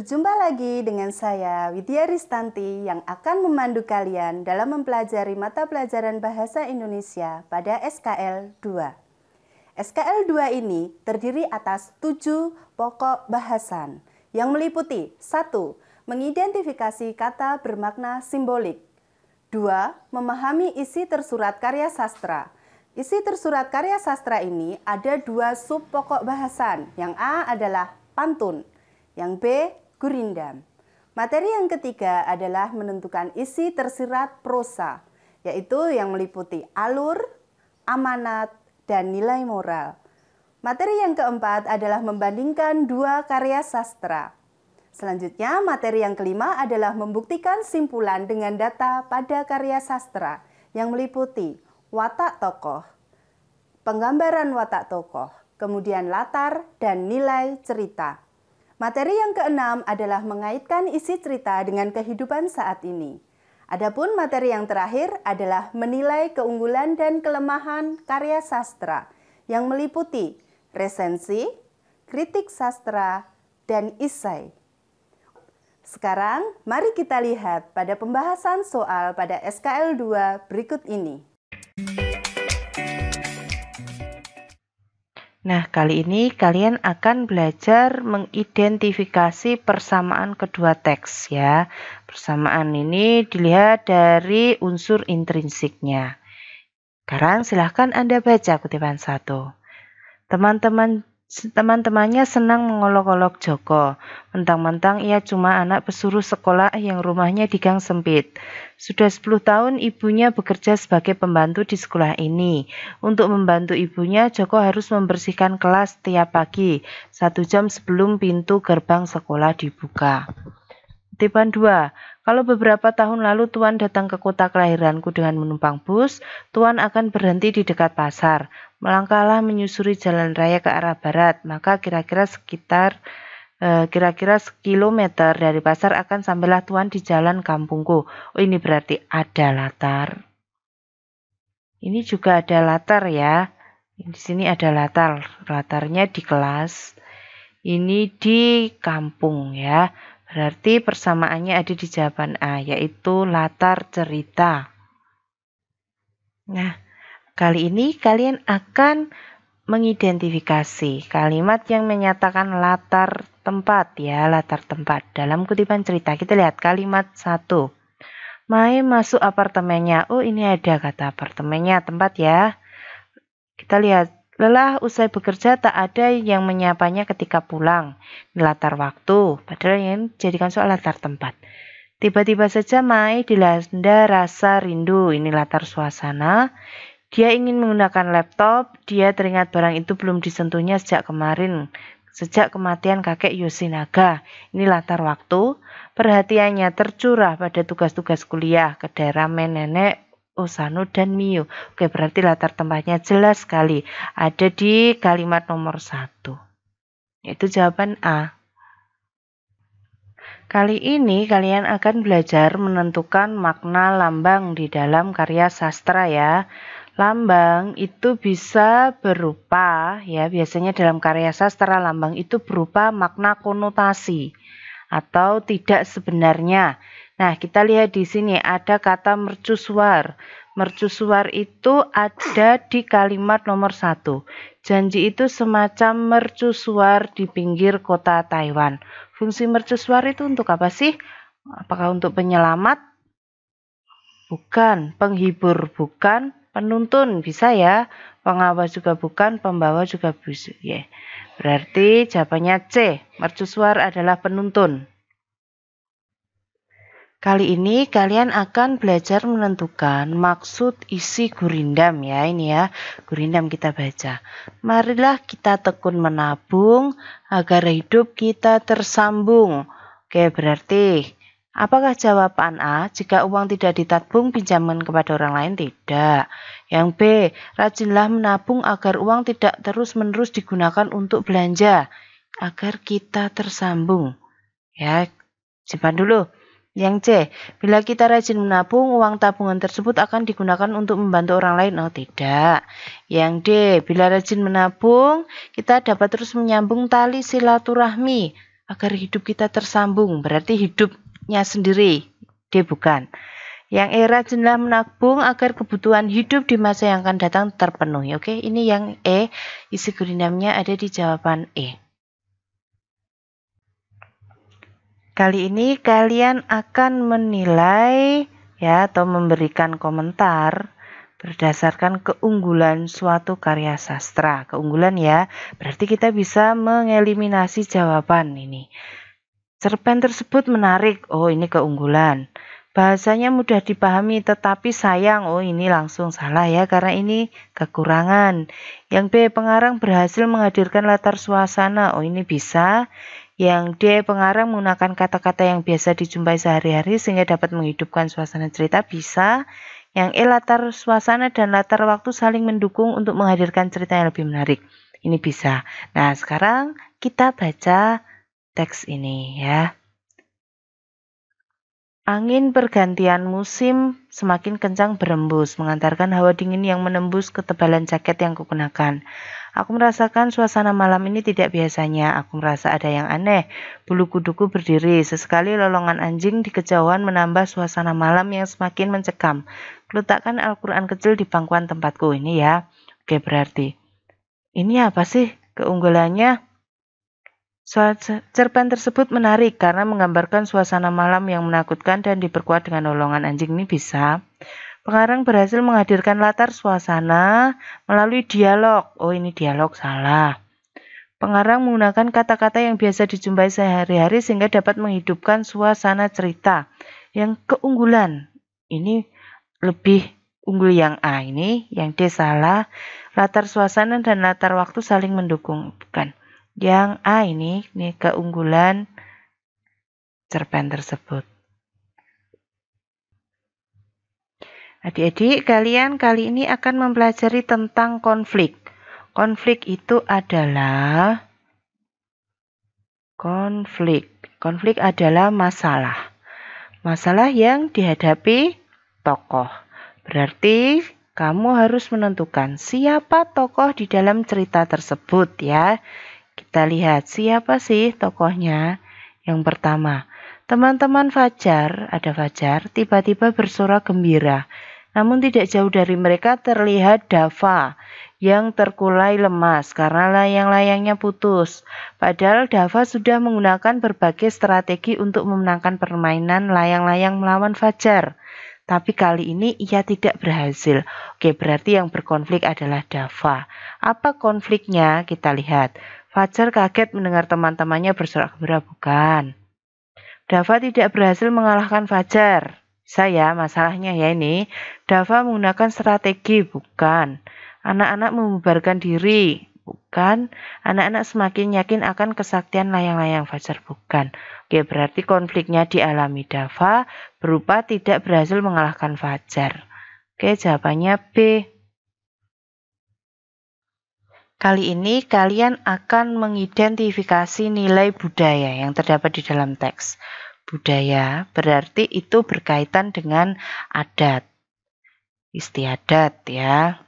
Berjumpa lagi dengan saya, Widya Ristanti, yang akan memandu kalian dalam mempelajari mata pelajaran Bahasa Indonesia pada SKL 2. SKL 2 ini terdiri atas 7 pokok bahasan yang meliputi 1. Mengidentifikasi kata bermakna simbolik. 2. Memahami isi tersurat karya sastra. Isi tersurat karya sastra ini ada 2 sub pokok bahasan. Yang A adalah pantun, yang B, gurindam. Materi yang ketiga adalah menentukan isi tersirat prosa, yaitu yang meliputi alur, amanat, dan nilai moral. Materi yang keempat adalah membandingkan 2 karya sastra. Selanjutnya, materi yang kelima adalah membuktikan simpulan dengan data pada karya sastra, yang meliputi watak tokoh, penggambaran watak tokoh, kemudian latar dan nilai cerita. Materi yang keenam adalah mengaitkan isi cerita dengan kehidupan saat ini. Adapun materi yang terakhir adalah menilai keunggulan dan kelemahan karya sastra yang meliputi resensi, kritik sastra, dan isai. Sekarang, mari kita lihat pada pembahasan soal pada SKL 2 berikut ini. Nah, kali ini kalian akan belajar mengidentifikasi persamaan kedua teks ya. Persamaan ini dilihat dari unsur intrinsiknya. Sekarang silahkan Anda baca kutipan 1. Teman-temannya senang mengolok-olok Joko. Mentang-mentang ia cuma anak pesuruh sekolah yang rumahnya di gang sempit. Sudah 10 tahun ibunya bekerja sebagai pembantu di sekolah ini. Untuk membantu ibunya, Joko harus membersihkan kelas setiap pagi, 1 jam sebelum pintu gerbang sekolah dibuka. Kutipan 2. Kalau beberapa tahun lalu Tuan datang ke kota kelahiranku dengan menumpang bus, Tuan akan berhenti di dekat pasar. Melangkahlah menyusuri jalan raya ke arah barat, maka kira-kira sekilometer dari pasar akan sampailah Tuan di jalan kampungku. Oh, ini berarti ada latar. Ini juga ada latar ya. Di sini ada latar. Latarnya di kelas. Ini di kampung ya. Berarti persamaannya ada di jawaban A, yaitu latar cerita. Nah, kali ini kalian akan mengidentifikasi kalimat yang menyatakan latar tempat ya, latar tempat. Dalam kutipan cerita kita lihat kalimat 1. Mai masuk apartemennya. Oh, ini ada kata apartemennya, tempat ya. Kita lihat, lelah usai bekerja tak ada yang menyapanya ketika pulang. Ini latar waktu, padahal yang dijadikan soal latar tempat. Tiba-tiba saja Mai dilanda rasa rindu. Ini latar suasana. Dia ingin menggunakan laptop. Dia teringat barang itu belum disentuhnya sejak kemarin. Sejak kematian kakek Yoshinaga. Ini latar waktu. Perhatiannya tercurah pada tugas-tugas kuliah ke daerah nenek Osano dan Mio. Oke, berarti latar tempatnya jelas sekali. Ada di kalimat nomor 1. Itu jawaban A. Kali ini kalian akan belajar menentukan makna lambang di dalam karya sastra ya. Lambang itu bisa berupa, ya biasanya dalam karya sastra lambang itu berupa makna konotasi atau tidak sebenarnya. Nah, kita lihat di sini ada kata mercusuar. Mercusuar itu ada di kalimat nomor 1. Janji itu semacam mercusuar di pinggir kota Taiwan. Fungsi mercusuar itu untuk apa sih? Apakah untuk penyelamat? Bukan. Penghibur bukan. Penuntun bisa ya. Pengawas juga bukan. Pembawa juga bisa. Ya. Berarti jawabannya C. Mercusuar adalah penuntun. Kali ini kalian akan belajar menentukan maksud isi gurindam ya. Ini ya, gurindam kita baca. Marilah kita tekun menabung agar hidup kita tersambung. Oke, berarti apakah jawaban A? Jika uang tidak ditabung, pinjaman kepada orang lain tidak. Yang B, rajinlah menabung agar uang tidak terus-menerus digunakan untuk belanja. Agar kita tersambung. Ya, simpan dulu. Yang C, bila kita rajin menabung, uang tabungan tersebut akan digunakan untuk membantu orang lain. Oh, tidak. Yang D, bila rajin menabung, kita dapat terus menyambung tali silaturahmi agar hidup kita tersambung. Berarti hidupnya sendiri, D bukan. Yang E, rajinlah menabung agar kebutuhan hidup di masa yang akan datang terpenuhi. Oke, ini yang E, isi gurindamnya ada di jawaban E. Kali ini kalian akan menilai ya atau memberikan komentar berdasarkan keunggulan suatu karya sastra. Keunggulan ya, berarti kita bisa mengeliminasi jawaban ini. Cerpen tersebut menarik, oh ini keunggulan. Bahasanya mudah dipahami tetapi sayang, oh ini langsung salah ya karena ini kekurangan. Yang B, pengarang berhasil menghadirkan latar suasana, oh ini bisa. Yang D, pengarang menggunakan kata-kata yang biasa dijumpai sehari-hari sehingga dapat menghidupkan suasana cerita, bisa. Yang E, latar suasana dan latar waktu saling mendukung untuk menghadirkan cerita yang lebih menarik, ini bisa. Nah sekarang kita baca teks ini ya. Angin pergantian musim semakin kencang berembus, mengantarkan hawa dingin yang menembus ketebalan jaket yang kukenakan. Aku merasakan suasana malam ini tidak biasanya. Aku merasa ada yang aneh. Bulu kuduku berdiri. Sesekali lolongan anjing di kejauhan menambah suasana malam yang semakin mencekam. Letakkan Al-Quran kecil di pangkuan tempatku. Ini ya. Oke, berarti ini apa sih keunggulannya? Cerpen tersebut menarik karena menggambarkan suasana malam yang menakutkan dan diperkuat dengan lolongan anjing, ini bisa. Pengarang berhasil menghadirkan latar suasana melalui dialog. Oh ini dialog, salah. Pengarang menggunakan kata-kata yang biasa dijumpai sehari-hari sehingga dapat menghidupkan suasana cerita. Yang keunggulan, ini lebih unggul yang A ini. Yang D salah. Latar suasana dan latar waktu saling mendukung, bukan. Yang A ini keunggulan cerpen tersebut. Adik-adik, kalian kali ini akan mempelajari tentang konflik. Konflik itu adalah konflik adalah masalah. Masalah yang dihadapi tokoh. Berarti kamu harus menentukan siapa tokoh di dalam cerita tersebut ya. Kita lihat siapa sih tokohnya. Yang pertama, teman-teman Fajar, ada Fajar, tiba-tiba bersorak gembira. Namun tidak jauh dari mereka terlihat Dava yang terkulai lemas karena layang-layangnya putus. Padahal Dava sudah menggunakan berbagai strategi untuk memenangkan permainan layang-layang melawan Fajar. Tapi kali ini ia tidak berhasil. Oke, berarti yang berkonflik adalah Dava. Apa konfliknya? Kita lihat. Fajar kaget mendengar teman-temannya bersorak gembira, bukan. Dava tidak berhasil mengalahkan Fajar. Saya masalahnya ya ini. Dava menggunakan strategi, bukan. Anak-anak membubarkan diri, bukan. Anak-anak semakin yakin akan kesaktian layang-layang Fajar, bukan. Oke, berarti konfliknya dialami Dava berupa tidak berhasil mengalahkan Fajar. Oke, jawabannya B. Kali ini kalian akan mengidentifikasi nilai budaya yang terdapat di dalam teks. Budaya berarti itu berkaitan dengan adat. Istiadat ya.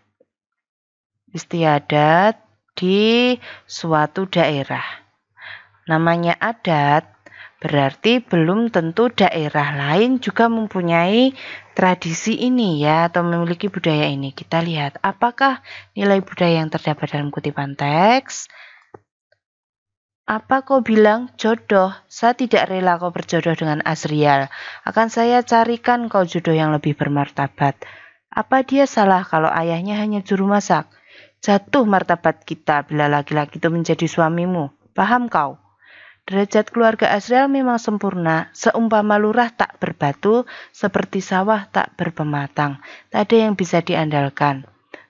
Istiadat di suatu daerah. Namanya adat berarti belum tentu daerah lain juga mempunyai tradisi ini ya atau memiliki budaya ini. Kita lihat apakah nilai budaya yang terdapat dalam kutipan teks. Apa kau bilang jodoh? Saya tidak rela kau berjodoh dengan Azrial. Akan saya carikan kau jodoh yang lebih bermartabat. Apa dia salah kalau ayahnya hanya juru masak? Jatuh martabat kita bila laki-laki itu menjadi suamimu. Paham kau? Derajat keluarga Azrial memang sempurna, seumpama lurah tak berbatu, seperti sawah tak berpematang. Tak ada yang bisa diandalkan.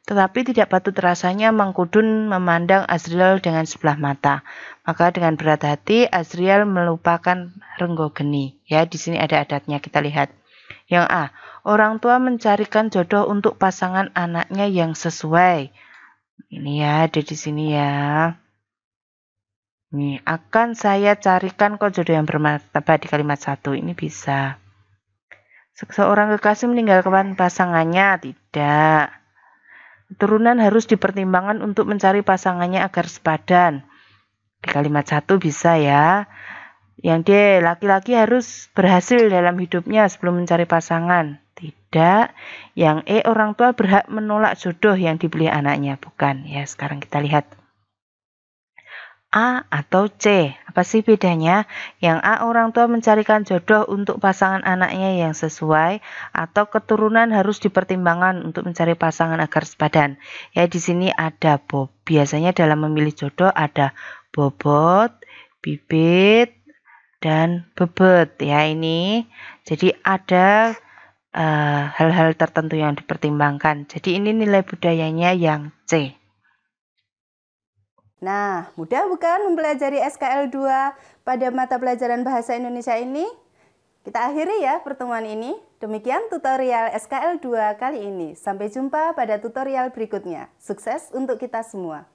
Tetapi tidak patut rasanya Mangkudun memandang Azrial dengan sebelah mata. Maka dengan berat hati Azrial melupakan Renggogeni. Ya, di sini ada adatnya, kita lihat. Yang A, orang tua mencarikan jodoh untuk pasangan anaknya yang sesuai. Ini ya, ada di sini ya. Nih, akan saya carikan kau jodoh yang bermartabat di kalimat 1. Ini bisa. Seorang kekasih meninggalkan pasangannya, tidak. Keturunan harus dipertimbangkan untuk mencari pasangannya agar sepadan. Di kalimat 1 bisa ya. Yang D, laki-laki harus berhasil dalam hidupnya sebelum mencari pasangan. Tidak. Yang E, orang tua berhak menolak jodoh yang dipilih anaknya. Bukan. Ya, sekarang kita lihat. A atau C. Apa sih bedanya? Yang A, orang tua mencarikan jodoh untuk pasangan anaknya yang sesuai, atau keturunan harus dipertimbangkan untuk mencari pasangan agar sepadan. Ya, di sini ada biasanya dalam memilih jodoh ada bobot, bibit, dan bebet. Ya, ini. Jadi ada hal-hal tertentu yang dipertimbangkan. Jadi ini nilai budayanya yang C. Nah, mudah bukan mempelajari SKL 2 pada mata pelajaran Bahasa Indonesia ini? Kita akhiri ya pertemuan ini. Demikian tutorial SKL 2 kali ini. Sampai jumpa pada tutorial berikutnya. Sukses untuk kita semua.